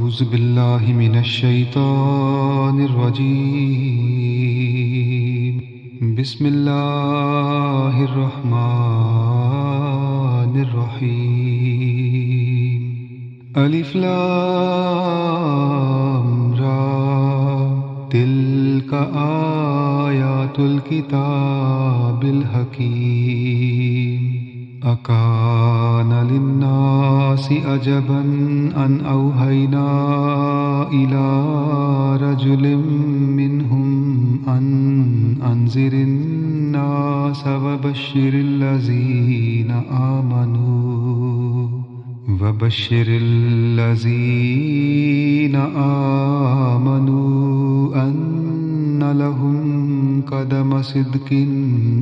أعوذ بالله من الشيطان الرجيم. بسم الله الرحمن الرحيم. ألف لام را تلك آيات الكتاب الحكيم. أكان للناس عجبا أن أوحينا إلى رجل منهم أن أنذر الناس وبشر الذين آمنوا أن لهم قدم صدق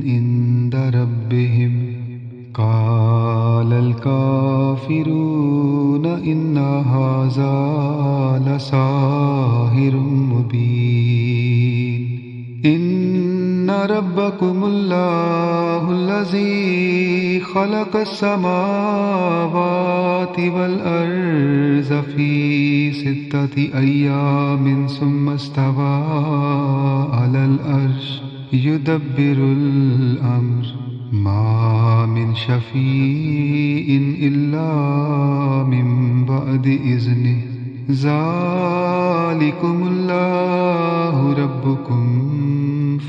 عند ربهم. قال الكافرون إن هذا لساحر مبين. إن ربكم الله الذي خلق السماوات والأرض في 6 أيام ثم استوى على العرش يدبر الأمر ما من شفيع إلا من بعد إذنه. ذلكم الله ربكم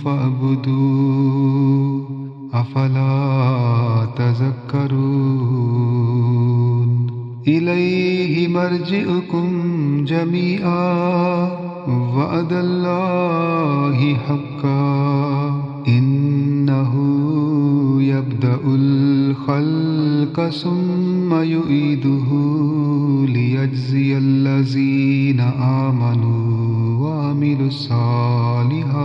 فاعبدوه أفلا تذكرون. إليه مرجعكم جميعا وعد الله حقا. إنه يبدأ الخلق ثم يعيده ليجزي الذين آمنوا وعملوا الصالحات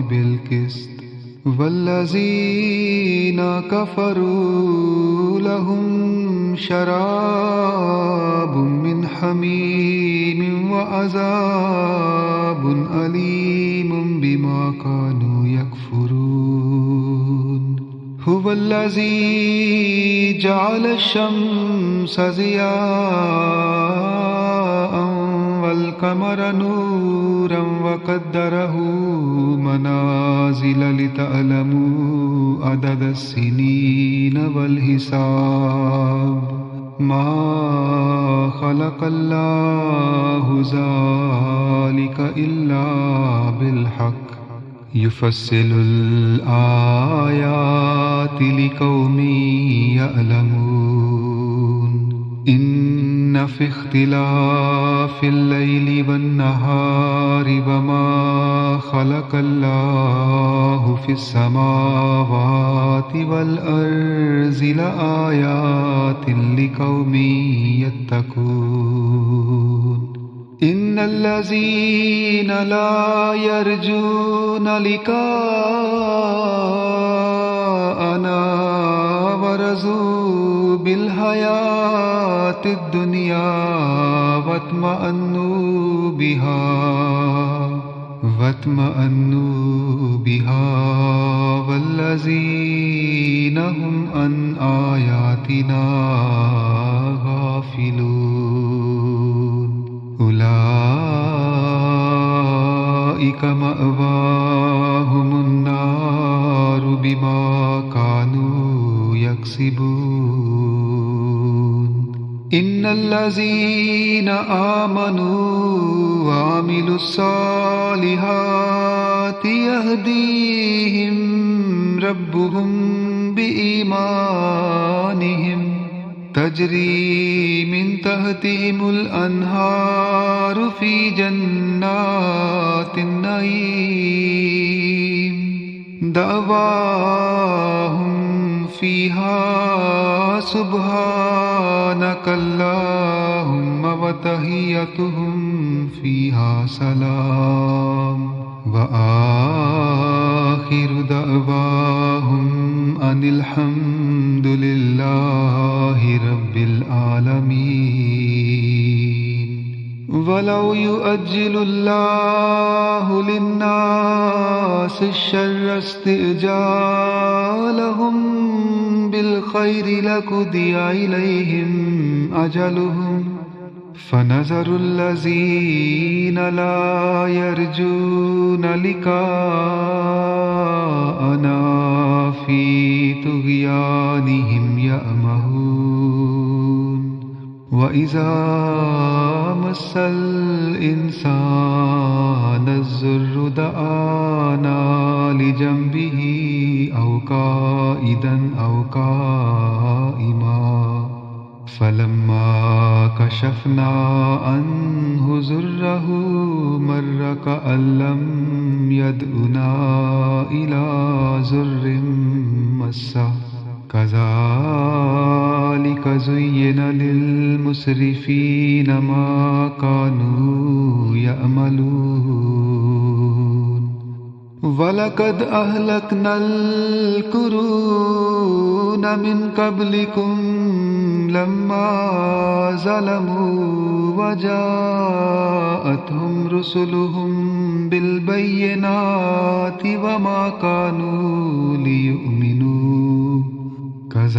بالقسط والذين كفروا لهم شراب من حميم وعذاب أليم بما كانوا يكفرون. هو الذي جعل الشمس ضياء والقمر نورا وقدره منازل لتعلموا عدد السنين والحساب. ما خلق الله ذلك إلا بالحق يفصل الآيات لقوم يعلمون. إن في اختلاف الليل والنهار وما خلق الله في السماوات والأرض لآيات لقوم يتقون. إن الذين لا يرجون لقاءنا ورضوا بالحياة الدنيا واطمأنوا بها والذين هم عن آياتنا غافلون. أولئك مأواهم النار بما كانوا يكسبون. إن الذين آمنوا وعملوا الصالحات يهديهم ربهم بإيمانهم تجري من تحتهم الأنهار في جنات النعيم. دعواهم فيها سبحانك اللهم وتحيتهم فيها سلام. وآخر دعواهم أن الحمد لله رب العالمين. ولو يؤجل الله للناس الشر استئجالهم بالخير لقضي إليهم أجلهم فنظر الذين لا يرجون لقاءنا في طغيانهم يعمهون وإذا مس الإنسان الضر دعانا لجنبه أو قائدا أو قائما فلما كشفنا عنه ضره مر كأن لم يدعنا إلى ضر مسه كذلك زين للمسرفين ما كانوا يعملون وَلَقَدْ أَهْلَكْنَا الْقُرُونَ مِنْ قَبْلِكُمْ لَمَّا ظَلَمُوا وَجَاءَتْهُمْ رُسُلُهُم بِالْبَيِّنَاتِ وَمَا كَانُوا لِيُؤْمِنُوا كَذَلِكَ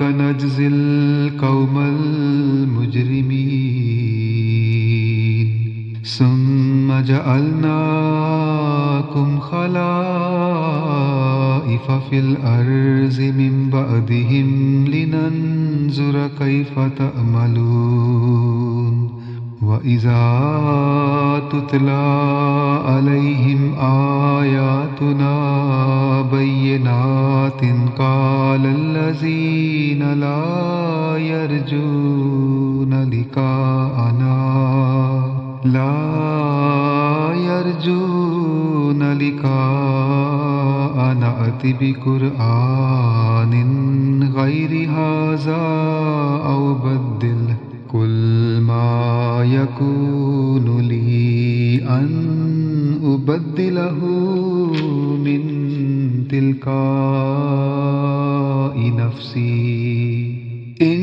نَجْزِي الْقَوْمَ الْمُجْرِمِينَ ثُمَّ جَعَلْنَاكُمْ خَلَائِفَ فِي الْأَرْضِ مِنْ بَعْدِهِمْ لِنَنْظُرَ كَيْفَ تَعْمَلُونَ وَإِذَا تُتْلَى عَلَيْهِمْ آيَاتُنَا بَيِّنَاتٍ قَالَ الَّذِينَ لَا يَرْجُونَ لقاءنا ائت بقرآن غير هذا أو بدله قل ما يكون لي أن أبدله من تلقاء نفسي إن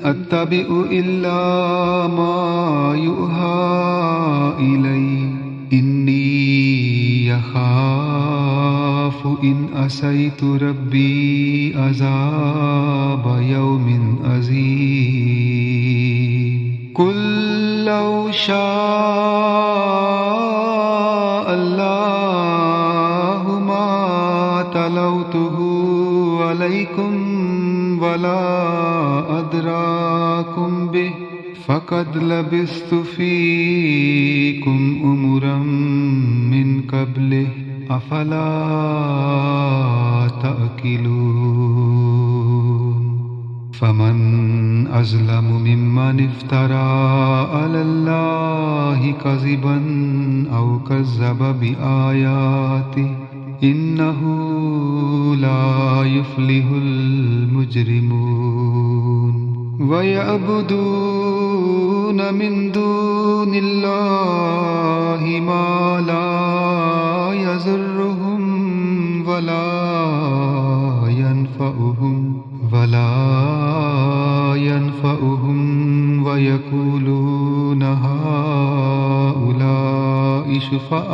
أتبع إلا ما يوحى إلي إني يخاف إن عصيت ربي عذاب يوم عظيم قل لو شاء الله ما تلوته عليكم ولا أدراكم به فقد لبثت فيكم أمرا من قبله أفلا تأكلون فمن أظلم ممن افترى على الله كذبا أو كذب بآياته إنه لا يفلح المجرمون ويعبدون من دون الله ما لا يضرهم ولا ينفعهم ويقولون هؤلاء شفعاؤنا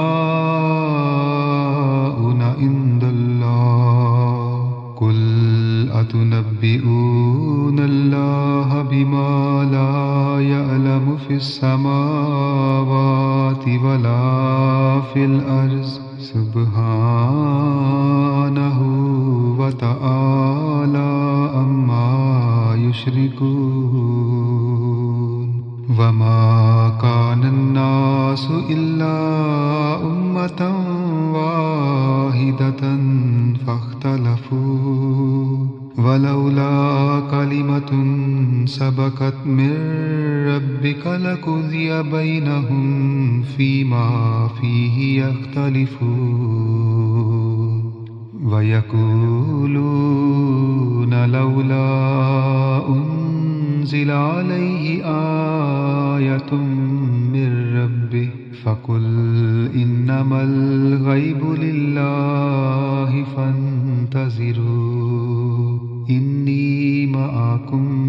عند الله قل أتنبئون الله بما لا يعلم في السماوات ولا في الأرض سبحانه وتعالى عما يشركون وما كان الناس إلا أمة واحدة فاختلفوا ولولا كلمة سبقت من ربك لقضي بينهم فيما فيه يختلفون ويقولون لولا أنزل عليه آية من ربه فقل إنما الغيب لله فانتظروا إني معكم